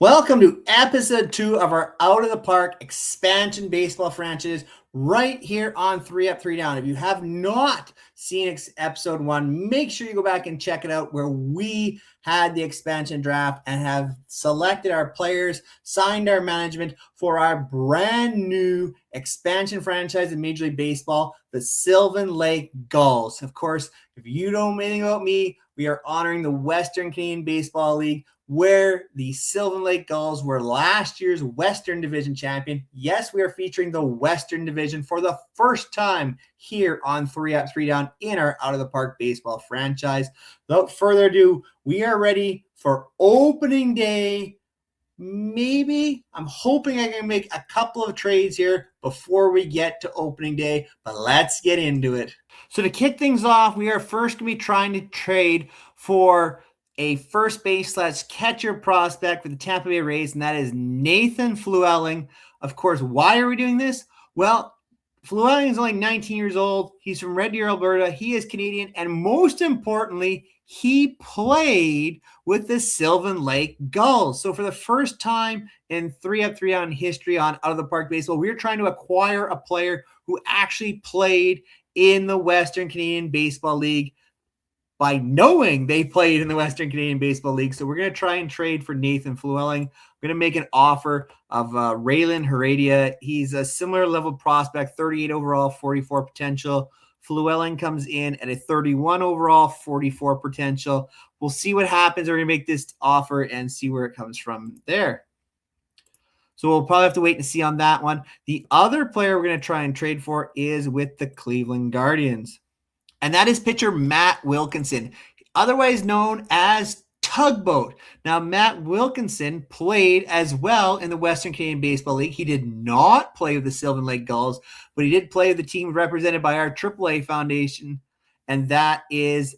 Welcome to episode 2 of our Out of the Park expansion baseball franchise right here on 3 Up, 3 Down. If you have not seen episode 1, make sure you go back and check it out where we had the expansion draft and have selected our players, signed our management for our brand new expansion franchise in Major League Baseball, the Sylvan Lake Gulls. Of course, if you don't know anything about me, we are honoring the Western Canadian Baseball League, where the Sylvan Lake Gulls were last year's Western Division champion. Yes, we are featuring the Western Division for the first time here on 3 Up, 3 Down in our Out of the Park baseball franchise. Without further ado, we are ready for opening day. Maybe I'm hoping I can make a couple of trades here before we get to opening day, but let's get into it. So to kick things off, we are first going to be trying to trade for a first base / catcher prospect for the Tampa Bay Rays, and that is Nathan Flewelling. Of course, why are we doing this? Well, Flewelling is only 19 years old. He's from Red Deer, Alberta. He is Canadian, and most importantly, he played with the Sylvan Lake Gulls. So for the first time in 3 Up, 3 Down history on Out of the Park Baseball, we're trying to acquire a player who actually played in the Western Canadian Baseball League by knowing they played in the Western Canadian Baseball League. So we're going to try and trade for Nathan Flewelling. We're going to make an offer of Raylan Heredia. He's a similar level prospect, 38 overall, 44 potential. Flewelling comes in at a 31 overall, 44 potential. We'll see what happens. We're going to make this offer and see where it comes from there. So we'll probably have to wait and see on that one. The other player we're going to try and trade for is with the Cleveland Guardians, and that is pitcher Matt Wilkinson, otherwise known as Tugboat. Now, Matt Wilkinson played as well in the Western Canadian Baseball League. He did not play with the Sylvan Lake Gulls, but he did play with the team represented by our AAA foundation, and that is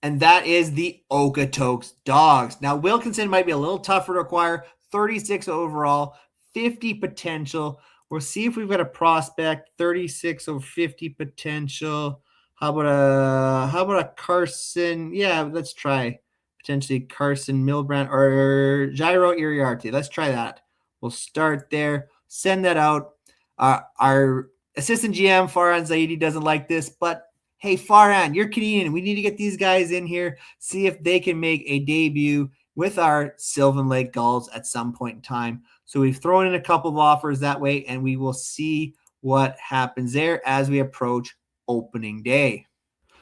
the Okotoks Dogs. Now, Wilkinson might be a little tougher to acquire, 36 overall, 50 potential. We'll see if we've got a prospect, 36 over 50 potential. How about a Carson? Yeah, let's try potentially Carson Milbrand or Jairo Iriarte. Let's try that. We'll start there. Send that out. Our assistant GM Farhan Zaidi doesn't like this, but hey, Farhan, you're Canadian. We need to get these guys in here, see if they can make a debut with our Sylvan Lake Gulls at some point in time. So we've thrown in a couple of offers that way, and we will see what happens there as we approach opening day.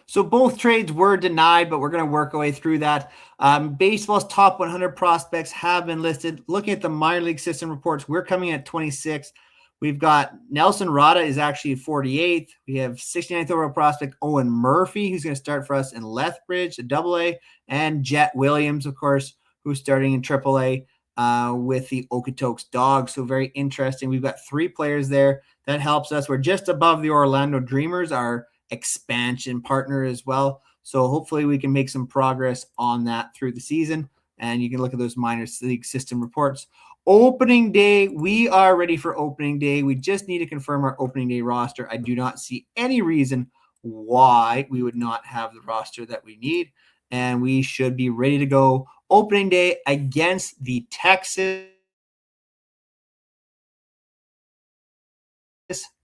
So both trades were denied, but we're going to work our way through that. Baseball's top 100 prospects have been listed. Looking at the minor league system reports, we're coming at 26. We've got Nelson Rada is actually 48th. We have 69th overall prospect Owen Murphy, who's going to start for us in Lethbridge, a AA, and Jet Williams, of course, who's starting in AAA with the Okotoks Dogs. So very interesting. We've got 3 players there. That helps us. We're just above the Orlando Dreamers, our expansion partner as well. So hopefully we can make some progress on that through the season. And you can look at those minor league system reports. Opening day, we are ready for opening day. We just need to confirm our opening day roster. I do not see any reason why we would not have the roster that we need. And we should be ready to go opening day against the Texas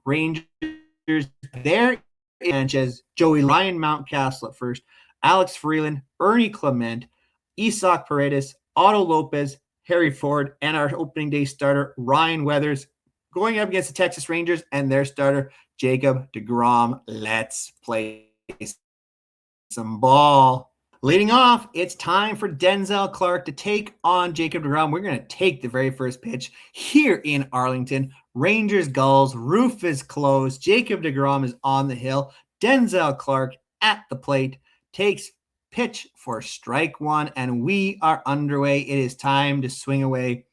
Rangers. There is Sanchez, Joey Ryan Mountcastle at first, Alex Freeland, Ernie Clement, Isaac Paredes, Otto Lopez, Harry Ford, and our opening day starter, Ryan Weathers, going up against the Texas Rangers and their starter, Jacob deGrom. Let's play some ball. Leading off, it's time for Denzel Clark to take on Jacob deGrom. We're going to take the very first pitch here in Arlington. Rangers Gulls, roof is closed. Jacob deGrom is on the hill. Denzel Clark at the plate takes pitch for strike 1, and we are underway. It is time to swing away.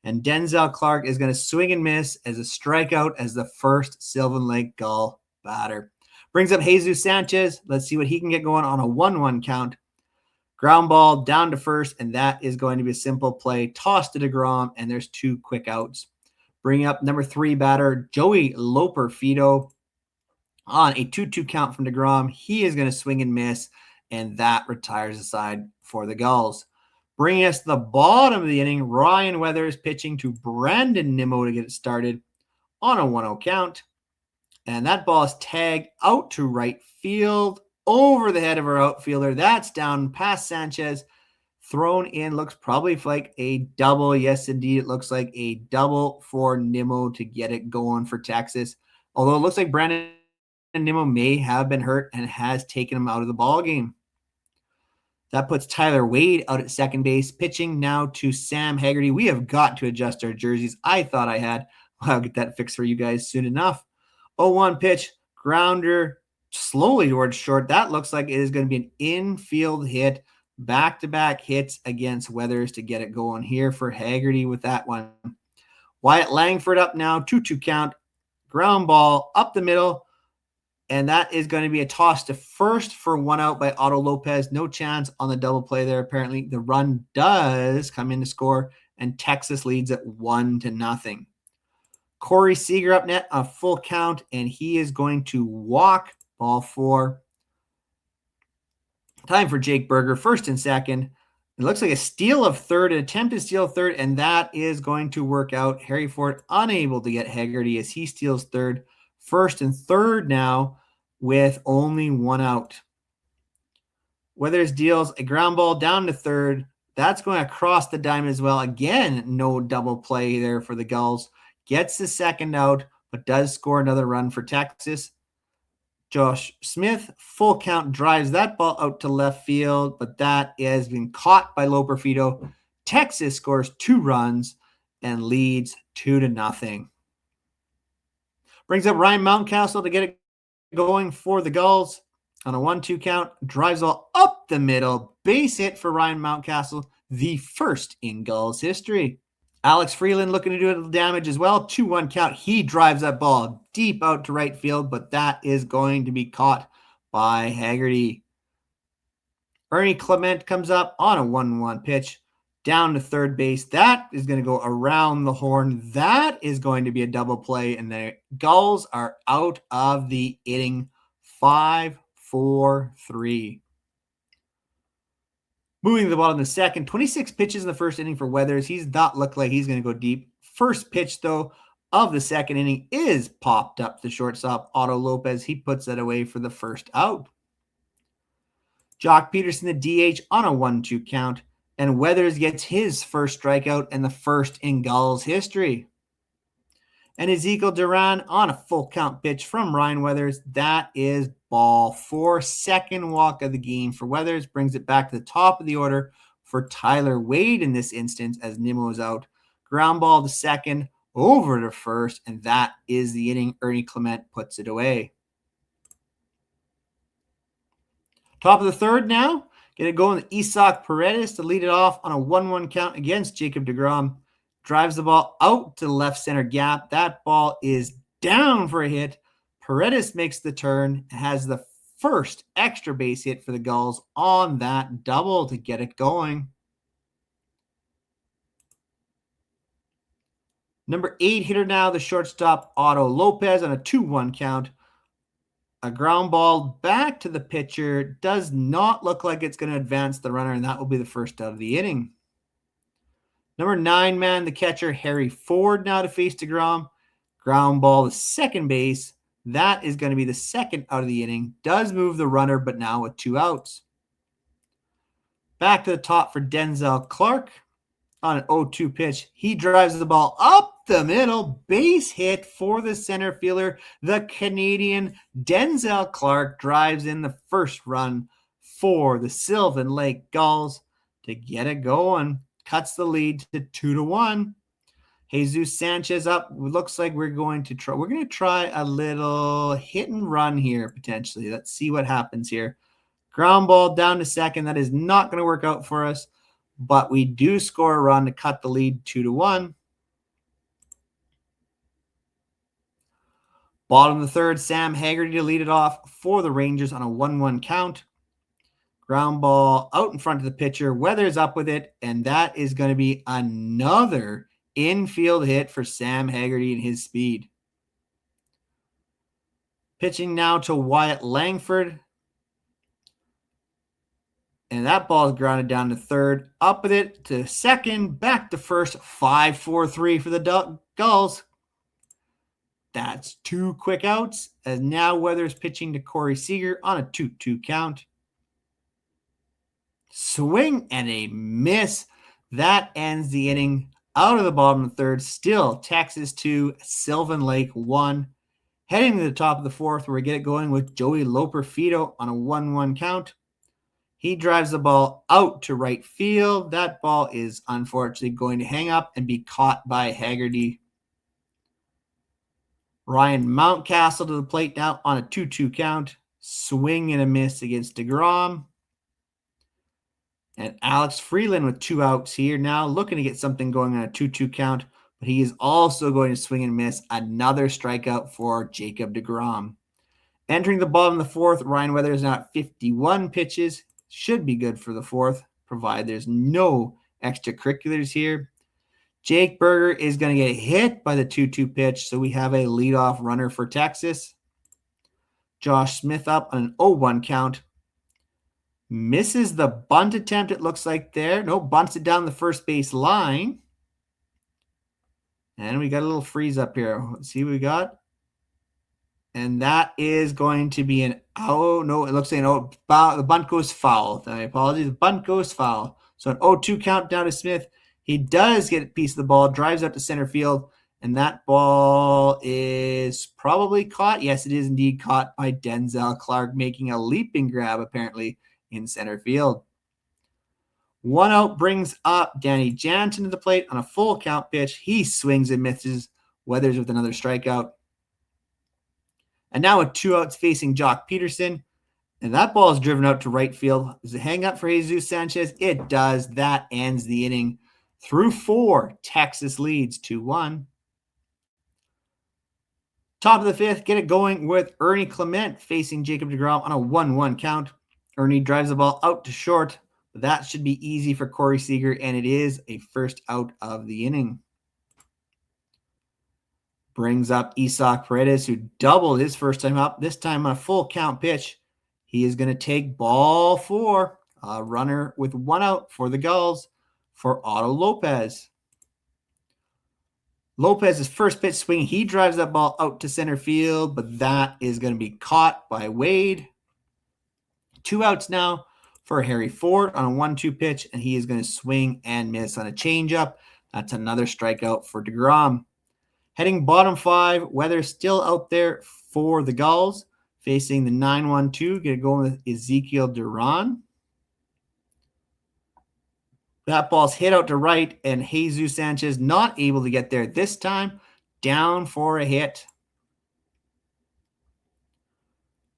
And Denzel Clark is going to swing and miss as a strikeout as the first Sylvan Lake Gull batter. Brings up Jesus Sanchez. Let's see what he can get going on a 1-1 count. Ground ball down to first, and that is going to be a simple play. Toss to deGrom, and there's 2 quick outs. Bring up number 3 batter, Joey Loperfido, on a 2-2 count from deGrom. He is going to swing and miss, and that retires the side for the Gulls. Bringing us to the bottom of the inning, Ryan Weathers pitching to Brandon Nimmo to get it started on a 1-0 count. And that ball is tagged out to right field over the head of our outfielder. That's down past Sanchez. Thrown in, looks probably like a double. Yes, indeed, it looks like a double for Nimmo to get it going for Texas. Although it looks like Brandon Nimmo may have been hurt and has taken him out of the ball game. That puts Tyler Wade out at second base, pitching now to Sam Haggerty. We have got to adjust our jerseys. I thought I had. I'll get that fixed for you guys soon enough. 0-1 pitch, grounder, slowly towards short. That looks like it is going to be an infield hit. Back-to-back hits against Weathers to get it going here for Haggerty with that one. Wyatt Langford up now, 2-2 count. Ground ball up the middle. And that is going to be a toss to first for 1 out by Otto Lopez. No chance on the double play there. Apparently, the run does come in to score, and Texas leads at 1-0. Corey Seager up net on a full count, and he is going to walk ball 4. Time for Jake Berger, first and second. It looks like a steal of third, an attempt to steal third, and that is going to work out. Harry Ford unable to get Haggerty as he steals third. First and third now with only 1 out. Weathers deals a ground ball down to third. That's going across the diamond as well. Again, no double play there for the Gulls. Gets the second out, but does score another run for Texas. Josh Smith, full count, drives that ball out to left field, but that has been caught by Loperfido. Texas scores 2 runs and leads 2-0. Brings up Ryan Mountcastle to get it going for the Gulls on a 1-2 count. Drives all up the middle. Base hit for Ryan Mountcastle, the first in Gulls history. Alex Freeland looking to do a little damage as well. 2-1 count. He drives that ball deep out to right field, but that is going to be caught by Haggerty. Ernie Clement comes up on a 1-1 pitch down to third base. That is going to go around the horn. That is going to be a double play, and the Gulls are out of the inning 5-4-3. Moving to the bottom of the second, 26 pitches in the first inning for Weathers. He's not looked like he's going to go deep. First pitch, though, of the second inning is popped up to shortstop Otto Lopez. He puts that away for the first out. Jock Peterson, the DH, on a 1-2 count. And Weathers gets his first strikeout and the first in Gulls history. And Ezekiel Duran on a full count pitch from Ryan Weathers. That is ball 4. Second walk of the game for Weathers. Brings it back to the top of the order for Tyler Wade in this instance as Nimmo is out. Ground ball to second, over to first, and that is the inning. Ernie Clement puts it away. Top of the third now. Get it going to Isaac Paredes to lead it off on a 1-1 count against Jacob deGrom. Drives the ball out to the left center gap. That ball is down for a hit. Paredes makes the turn, has the first extra base hit for the Gulls on that double to get it going. Number 8 hitter now, the shortstop Otto Lopez on a 2-1 count. A ground ball back to the pitcher. Does not look like it's going to advance the runner, and that will be the first out of the inning. Number 9 man, the catcher, Harry Ford, now to face deGrom. Ground ball to second base. That is going to be the second out of the inning. Does move the runner, but now with 2 outs. Back to the top for Denzel Clark on an 0-2 pitch. He drives the ball up the middle. Base hit for the center fielder. The Canadian Denzel Clark drives in the first run for the Sylvan Lake Gulls to get it going. Cuts the lead to 2-1. Jesus Sanchez up. Looks like we're going to try a little hit and run here potentially. Let's see what happens here. Ground ball down to second. That is not going to work out for us, but we do score a run to cut the lead 2-1. Bottom of the third, Sam Haggerty to lead it off for the Rangers on a 1-1 count. Ground ball out in front of the pitcher. Weathers up with it, and that is going to be another infield hit for Sam Haggerty and his speed. Pitching now to Wyatt Langford. And that ball is grounded down to third. Up with it to second. Back to first. 5-4-3 for the Gulls. That's 2 quick outs. As now Weathers pitching to Corey Seager on a 2-2 count. Swing and a miss. That ends the inning. Out of the bottom of the third. Still Texas 2, Sylvan Lake 1. Heading to the top of the fourth, where we get it going with Joey Loperfido on a 1-1 count. He drives the ball out to right field. That ball is unfortunately going to hang up and be caught by Haggerty. Ryan Mountcastle to the plate now on a 2-2 count. Swing and a miss against DeGrom. And Alex Freeland with 2 outs here now, looking to get something going on a 2-2 count. But he is also going to swing and miss. Another strikeout for Jacob DeGrom. Entering the bottom of the fourth, Ryan Weathers now at 51 pitches. Should be good for the fourth, provided there's no extracurriculars here. Jake Berger is going to get hit by the 2-2 pitch, so we have a leadoff runner for Texas. Josh Smith up on an 0-1 count. Misses the bunt attempt, it looks like there. No, bunts it down the first base line. And we got a little freeze up here. Let's see what we got. And that is going to be an, oh, no, it looks like the bunt goes foul. My apologies. The bunt goes foul. So an 0-2 count down to Smith. He does get a piece of the ball, drives out to center field, and that ball is probably caught. Yes, it is indeed caught by Denzel Clark, making a leaping grab, apparently, in center field. 1 out brings up Danny Jansen to the plate on a full count pitch. He swings and misses. Weathers with another strikeout. And now with 2 outs facing Jock Peterson. And that ball is driven out to right field. Does it hang up for Jesus Sanchez? It does. That ends the inning. Through 4, Texas leads 2-1. Top of the 5th, get it going with Ernie Clement facing Jacob DeGrom on a 1-1 count. Ernie drives the ball out to short. That should be easy for Corey Seager, and it is a first out of the inning. Brings up Isaac Paredes, who doubled his first time up, this time on a full count pitch. He is going to take ball 4, a runner with 1 out for the Gulls for Otto Lopez. Lopez's first pitch swing, he drives that ball out to center field, but that is going to be caught by Wade. 2 outs now for Harry Ford on a 1-2 pitch, and he is going to swing and miss on a changeup. That's another strikeout for DeGrom. Heading bottom 5, Weather still out there for the Gulls, facing the 9-1-2. Get it going with Ezekiel Duran. That ball's hit out to right, and Jesus Sanchez not able to get there this time. Down for a hit.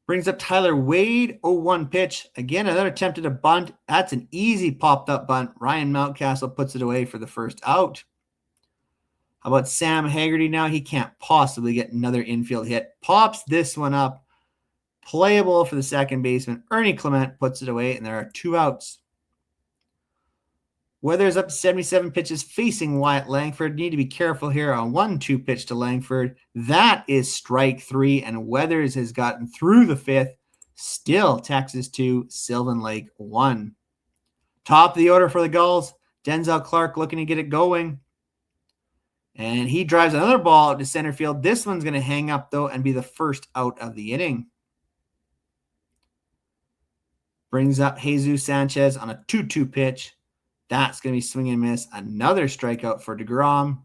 Brings up Tyler Wade, 0-1 pitch. Again, another attempt at a bunt. That's an easy popped-up bunt. Ryan Mountcastle puts it away for the first out. How about Sam Haggerty now? He can't possibly get another infield hit. Pops this one up. Playable for the second baseman. Ernie Clement puts it away, and there are 2 outs. Weathers up to 77 pitches facing Wyatt Langford. Need to be careful here on 1-2 pitch to Langford. That is strike 3, and Weathers has gotten through the 5th. Still Texas 2, Sylvan Lake 1. Top of the order for the Gulls. Denzel Clark looking to get it going. And he drives another ball out to center field. This one's going to hang up, though, and be the first out of the inning. Brings up Jesus Sanchez on a 2-2 pitch. That's going to be swing and miss. Another strikeout for DeGrom.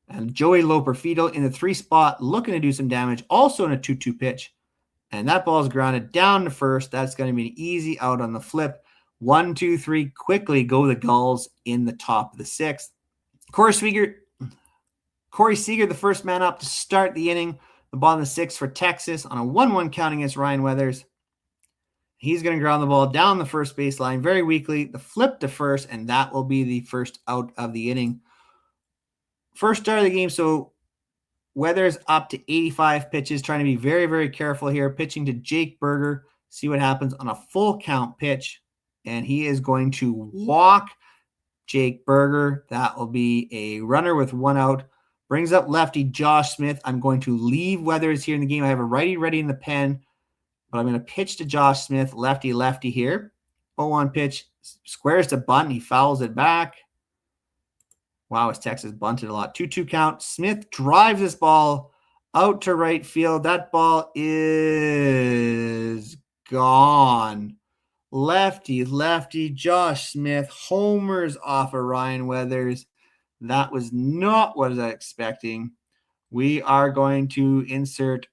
And Joey Loperfido in the 3 spot, looking to do some damage, also in a 2-2 pitch. And that ball is grounded down to first. That's going to be an easy out on the flip. 1, 2, 3, quickly go the Gulls in the top of the 6th. Corey Seager, the first man up to start the inning. The bottom of the 6th for Texas on a 1-1 count against Ryan Weathers. He's going to ground the ball down the first baseline very weakly. The flip to first, and that will be the first out of the inning. First start of the game, so Weathers up to 85 pitches, trying to be very, very careful here. Pitching to Jake Berger. See what happens on a full count pitch. And he is going to walk Jake Berger. That will be a runner with 1 out. Brings up lefty Josh Smith. I'm going to leave Weathers here in the game. I have a righty ready in the pen. But I'm going to pitch to Josh Smith, lefty here. 0-1 pitch. Squares to bunt. He fouls it back. Wow, his Texas bunted a lot. 2-2 count. Smith drives this ball out to right field. That ball is gone. Lefty. Josh Smith homers off of Ryan Weathers. That was not what I was expecting. We are going to insert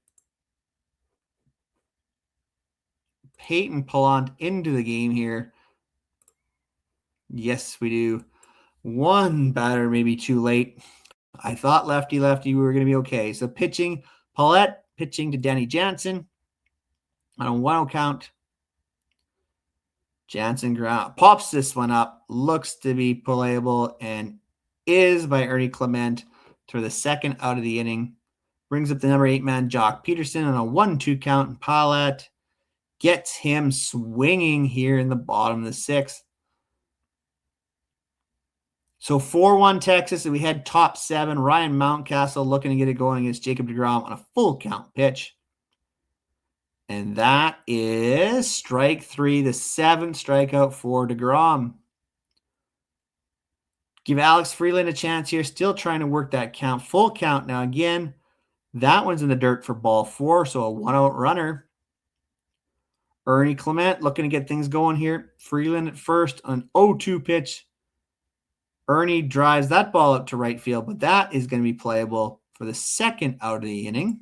Peyton Pillant into the game here. Yes, we do. One batter, maybe too late. I thought lefty, we were going to be okay. So pitching, Paulette pitching to Danny Jansen on a 1-0 count. Jansen pops this one up, looks to be playable, and is by Ernie Clement for the second out of the inning. Brings up the number 8 man, Jock Peterson, on a 1-2 count, and Paulette gets him swinging here in the bottom of the 6th. So 4-1 Texas, and we had top 7. Ryan Mountcastle looking to get it going against Jacob deGrom on a full count pitch. And that is strike 3, the 7th strikeout for deGrom. Give Alex Freeland a chance here, still trying to work that count. Full count now again. That one's in the dirt for ball 4, so a 1-out runner. Ernie Clement looking to get things going here. Freeland at first on 0-2 pitch. Ernie drives that ball up to right field, but that is going to be playable for the second out of the inning.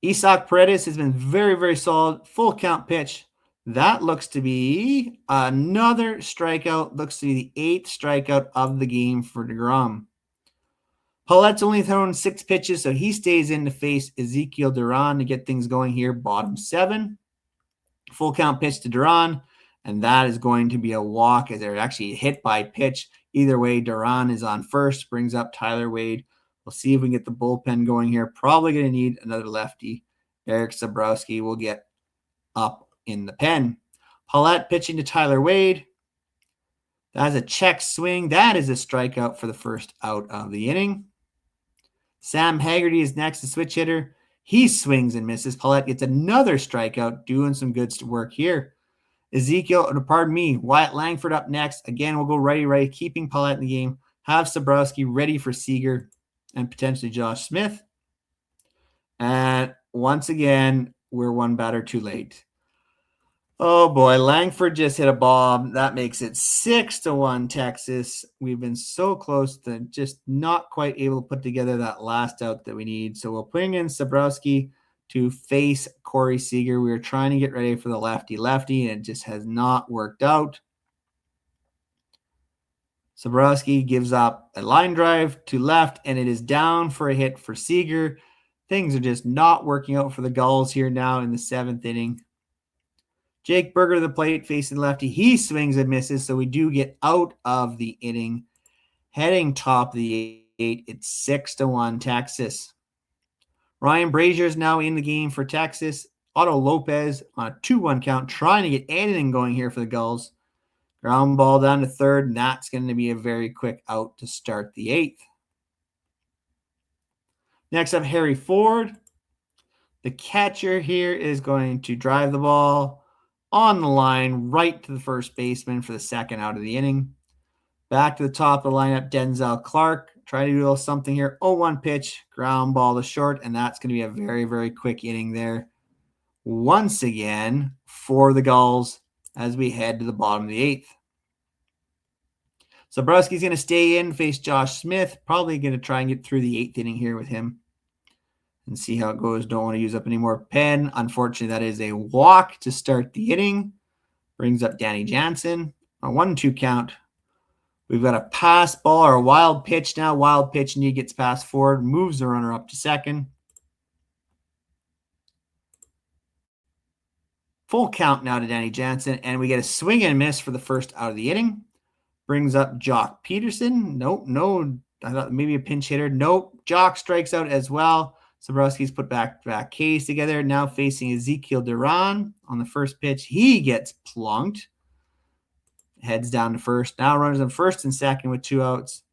Isaac Paredes has been very, very solid. Full count pitch. That looks to be another strikeout. Looks to be the 8th strikeout of the game for deGrom. Paulette's only thrown 6 pitches, so he stays in to face Ezekiel Duran to get things going here. Bottom 7. Full count pitch to Duran, and that is going to be a walk as they're actually hit by pitch. Either way, Duran is on first, brings up Tyler Wade. We'll see if we can get the bullpen going here. Probably going to need another lefty. Eric Zabrowski will get up in the pen. Paulette pitching to Tyler Wade. That's a check swing. That is a strikeout for the first out of the inning. Sam Haggerty is next, the switch hitter. He swings and misses. Paulette gets another strikeout, doing some good work here. Wyatt Langford up next. Again, we'll go righty, keeping Paulette in the game. Have Zabrowski ready for Seager and potentially Josh Smith. And once again, we're one batter too late. Oh boy, Langford just hit a bomb. That makes it 6-1 Texas. We've been so close to just not quite able to put together that last out that we need. So we'll bring in Zabrowski to face Corey Seager. We were trying to get ready for the lefty, and it just has not worked out. Zabrowski gives up a line drive to left, and it is down for a hit for Seager. Things are just not working out for the Gulls here now in the 7th inning. Jake Berger to the plate, facing lefty. He swings and misses, so we do get out of the inning. Heading top of the 8, it's 6-1 Texas. Ryan Brazier is now in the game for Texas. Otto Lopez on a 2-1 count, trying to get anything going here for the Gulls. Ground ball down to third, and that's going to be a very quick out to start the 8th. Next up, Harry Ford. The catcher here is going to drive the ball on the line right to the first baseman for the second out of the inning. Back to the top of the lineup, Denzel Clark. Try to do a little something here. 0-1 pitch, ground ball to short, and that's going to be a very, very quick inning there. Once again for the Gulls as we head to the bottom of the 8th. Zabrowski's going to stay in, face Josh Smith. Probably going to try and get through the 8th inning here with him and see how it goes. Don't want to use up any more pen. Unfortunately, that is a walk to start the inning. Brings up Danny Jansen. A 1-2 count. We've got a pass ball or a wild pitch now. Wild pitch, and he gets passed forward. Moves the runner up to second. Full count now to Danny Jansen, and we get a swing and miss for the first out of the inning. Brings up Jock Peterson. Nope, no. I thought maybe a pinch hitter. Nope. Jock strikes out as well. Zabrowski's put back K's together. Now facing Ezekiel Duran on the first pitch. He gets plunked. Heads down to first. Now runs on first and second with 2 outs.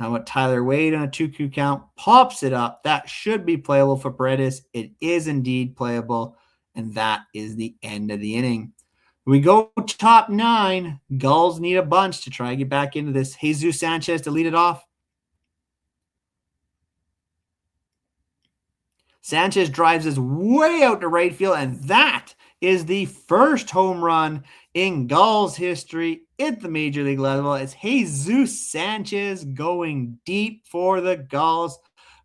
Now with Tyler Wade on a 2-2 count. Pops it up. That should be playable for Paredes. It is indeed playable. and that is the end of the inning. We go top 9. Gulls need a bunch to try and get back into this. Jesus Sanchez to lead it off. Sanchez drives us way out to right field, and that is the first home run in Gulls history at the Major League level. It's Jesus Sanchez going deep for the Gulls,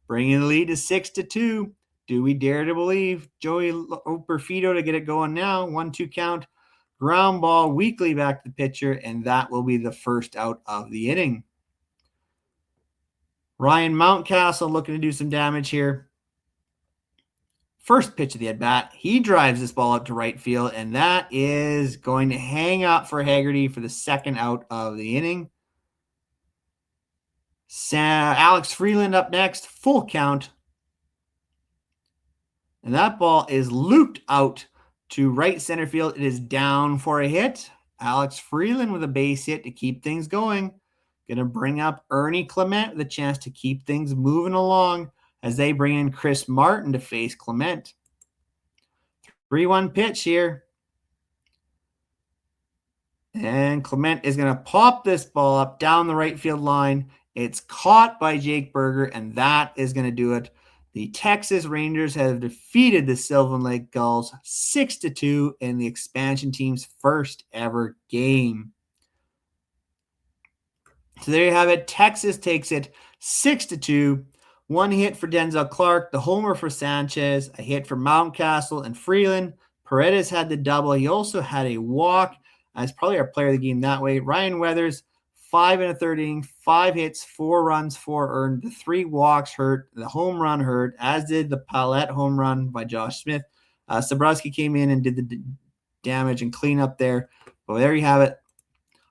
bringing the lead to 6-2. Do we dare to believe Joey Perfido to get it going now? 1-2 count. Ground ball weakly back to the pitcher, and that will be the first out of the inning. Ryan Mountcastle looking to do some damage here. First pitch of the at-bat, he drives this ball up to right field, and that is going to hang up for Haggerty for the second out of the inning. Alex Freeland up next, full count. And that ball is looped out to right center field. It is down for a hit. Alex Freeland with a base hit to keep things going. Going to bring up Ernie Clement with a chance to keep things moving along as they bring in Chris Martin to face Clement. 3-1 pitch here. And Clement is going to pop this ball up down the right field line. It's caught by Jake Berger, and that is going to do it. The Texas Rangers have defeated the Sylvan Lake Gulls 6-2 in the expansion team's first ever game. So there you have it. Texas takes it 6-2. One hit for Denzel Clark, the homer for Sanchez, a hit for Mountcastle and Freeland. Paredes had the double. He also had a walk as probably our player of the game that way. Ryan Weathers, 5 1/3 inning, 5 hits, 4 runs, 4 earned. The 3 walks hurt. The home run hurt, as did the Paulette home run by Josh Smith. Sabrowski came in and did the damage and cleanup there. But there you have it.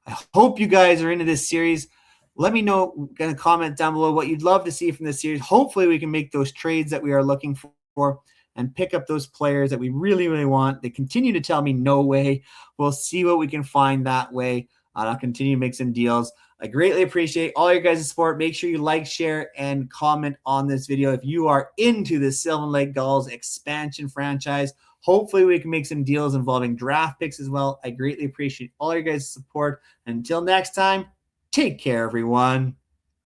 I hope you guys are into this series. Let me know in a comment down below what you'd love to see from this series. Hopefully we can make those trades that we are looking for and pick up those players that we really, really want. They continue to tell me no way. We'll see what we can find that way. I'll continue to make some deals. I greatly appreciate all your guys' support. Make sure you like, share, and comment on this video if you are into the Sylvan Lake Gulls expansion franchise. Hopefully we can make some deals involving draft picks as well. I greatly appreciate all your guys' support. Until next time, take care, everyone.